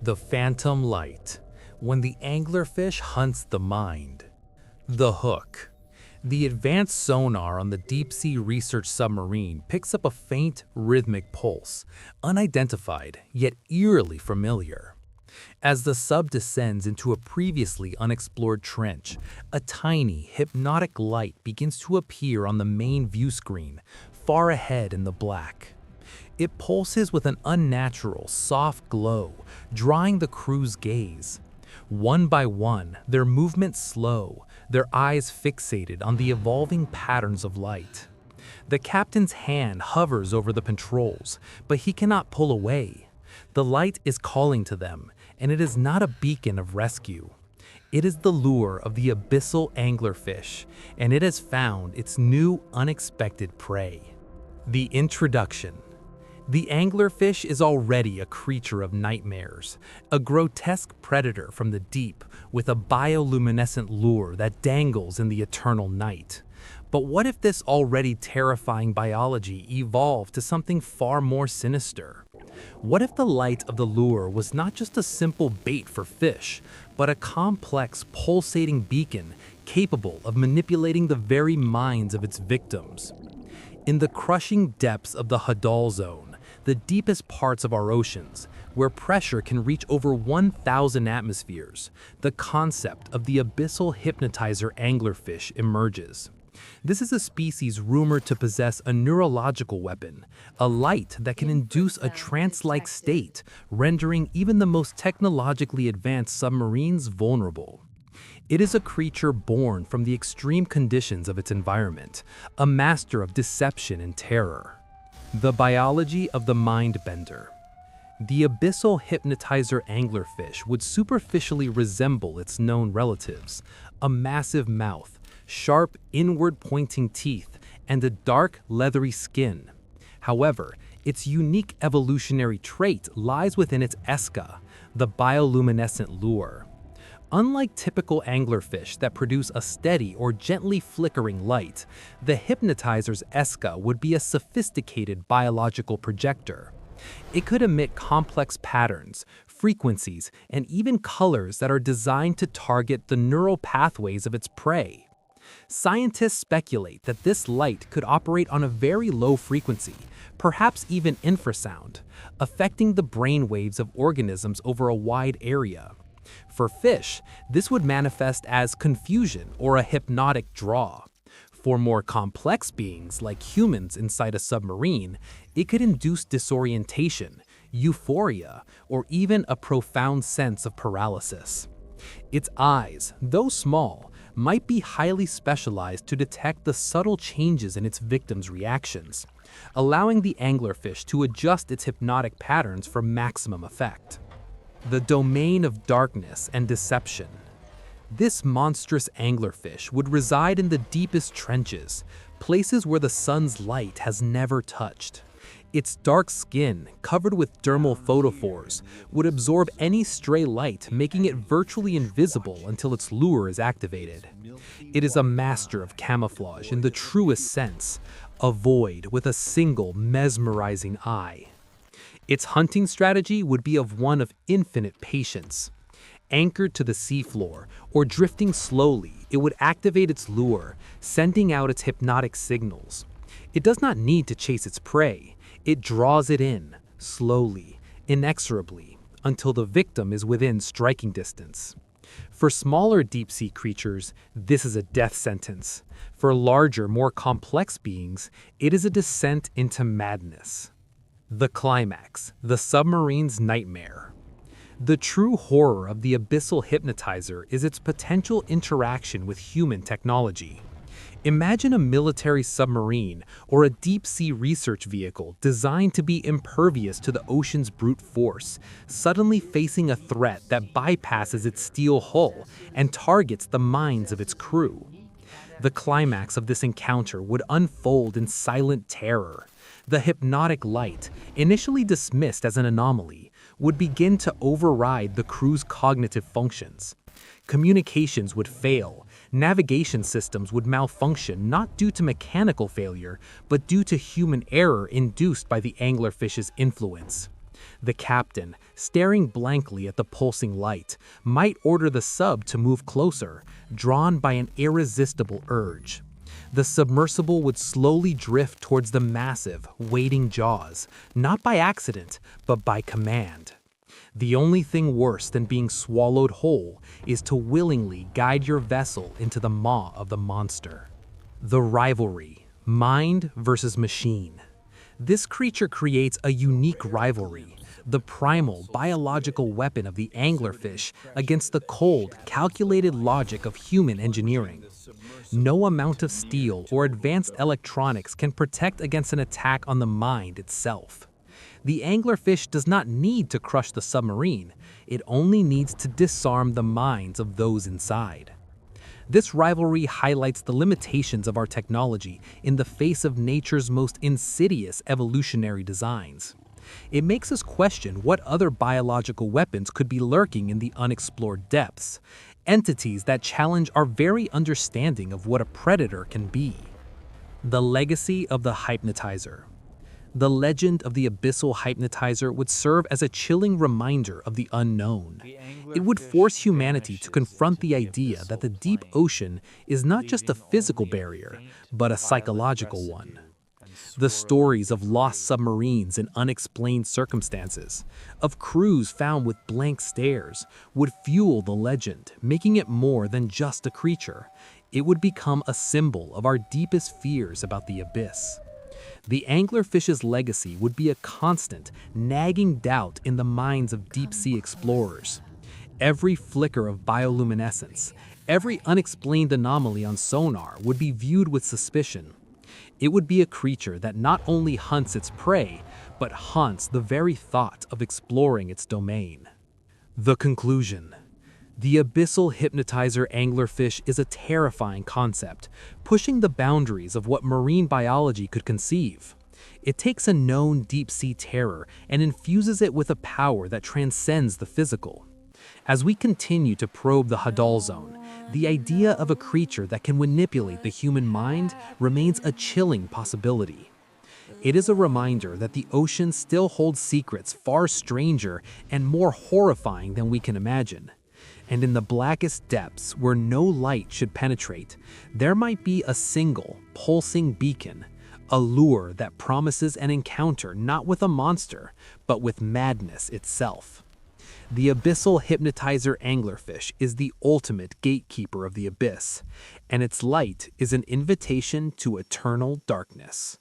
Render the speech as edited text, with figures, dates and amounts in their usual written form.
The phantom light, when the anglerfish hunts the mind. The hook. The advanced sonar on the deep-sea research submarine picks up a faint, rhythmic pulse, unidentified yet eerily familiar. As the sub descends into a previously unexplored trench, a tiny, hypnotic light begins to appear on the main view screen, far ahead in the black. It pulses with an unnatural, soft glow, drawing the crew's gaze. One by one, their movements slow, their eyes fixated on the evolving patterns of light. The captain's hand hovers over the controls, but he cannot pull away. The light is calling to them, and it is not a beacon of rescue. It is the lure of the abyssal anglerfish, and it has found its new, unexpected prey. The introduction. The anglerfish is already a creature of nightmares, a grotesque predator from the deep with a bioluminescent lure that dangles in the eternal night. But what if this already terrifying biology evolved to something far more sinister? What if the light of the lure was not just a simple bait for fish, but a complex, pulsating beacon capable of manipulating the very minds of its victims? In the crushing depths of the Hadal Zone, the deepest parts of our oceans, where pressure can reach over 1,000 atmospheres, the concept of the abyssal hypnotizer anglerfish emerges. This is a species rumored to possess a neurological weapon, a light that can induce a trance-like state, rendering even the most technologically advanced submarines vulnerable. It is a creature born from the extreme conditions of its environment, a master of deception and terror. The biology of the mind bender. The abyssal hypnotizer anglerfish would superficially resemble its known relatives, a massive mouth, sharp inward-pointing teeth, and a dark, leathery skin. However, its unique evolutionary trait lies within its esca, the bioluminescent lure. Unlike typical anglerfish that produce a steady or gently flickering light, the hypnotizer's esca would be a sophisticated biological projector. It could emit complex patterns, frequencies, and even colors that are designed to target the neural pathways of its prey. Scientists speculate that this light could operate on a very low frequency, perhaps even infrasound, affecting the brain waves of organisms over a wide area. For fish, this would manifest as confusion or a hypnotic draw. For more complex beings like humans inside a submarine, it could induce disorientation, euphoria, or even a profound sense of paralysis. Its eyes, though small, might be highly specialized to detect the subtle changes in its victims' reactions, allowing the anglerfish to adjust its hypnotic patterns for maximum effect. The domain of darkness and deception. This monstrous anglerfish would reside in the deepest trenches, places where the sun's light has never touched. Its dark skin, covered with dermal photophores, would absorb any stray light, making it virtually invisible until its lure is activated. It is a master of camouflage in the truest sense, a void with a single mesmerizing eye. Its hunting strategy would be of one of infinite patience. Anchored to the seafloor or drifting slowly, it would activate its lure, sending out its hypnotic signals. It does not need to chase its prey. It draws it in, slowly, inexorably, until the victim is within striking distance. For smaller deep-sea creatures, this is a death sentence. For larger, more complex beings, it is a descent into madness. The climax, the submarine's nightmare. The true horror of the abyssal hypnotizer is its potential interaction with human technology. Imagine a military submarine or a deep-sea research vehicle designed to be impervious to the ocean's brute force, suddenly facing a threat that bypasses its steel hull and targets the minds of its crew. The climax of this encounter would unfold in silent terror. The hypnotic light, initially dismissed as an anomaly, would begin to override the crew's cognitive functions. Communications would fail, navigation systems would malfunction not due to mechanical failure, but due to human error induced by the anglerfish's influence. The captain, staring blankly at the pulsing light, might order the sub to move closer, drawn by an irresistible urge. The submersible would slowly drift towards the massive, waiting jaws, not by accident, but by command. The only thing worse than being swallowed whole is to willingly guide your vessel into the maw of the monster. The rivalry, mind versus machine. This creature creates a unique rivalry, the primal biological weapon of the anglerfish against the cold, calculated logic of human engineering. No amount of steel or advanced electronics can protect against an attack on the mind itself. The anglerfish does not need to crush the submarine, it only needs to disarm the minds of those inside. This rivalry highlights the limitations of our technology in the face of nature's most insidious evolutionary designs. It makes us question what other biological weapons could be lurking in the unexplored depths, entities that challenge our very understanding of what a predator can be. The legacy of the hypnotizer. The legend of the abyssal hypnotizer would serve as a chilling reminder of the unknown. It would force humanity to confront the idea that the deep ocean is not just a physical barrier, but a psychological one. The stories of lost submarines in unexplained circumstances, of crews found with blank stares, would fuel the legend, making it more than just a creature. It would become a symbol of our deepest fears about the abyss. The anglerfish's legacy would be a constant, nagging doubt in the minds of deep-sea explorers. Every flicker of bioluminescence, every unexplained anomaly on sonar would be viewed with suspicion. It would be a creature that not only hunts its prey, but haunts the very thought of exploring its domain. The conclusion. The abyssal hypnotizer anglerfish is a terrifying concept, pushing the boundaries of what marine biology could conceive. It takes a known deep-sea terror and infuses it with a power that transcends the physical. As we continue to probe the Hadal Zone, the idea of a creature that can manipulate the human mind remains a chilling possibility. It is a reminder that the ocean still holds secrets far stranger and more horrifying than we can imagine. And in the blackest depths where no light should penetrate, there might be a single, pulsing beacon, a lure that promises an encounter not with a monster, but with madness itself. The abyssal hypnotizer anglerfish is the ultimate gatekeeper of the abyss, and its light is an invitation to eternal darkness.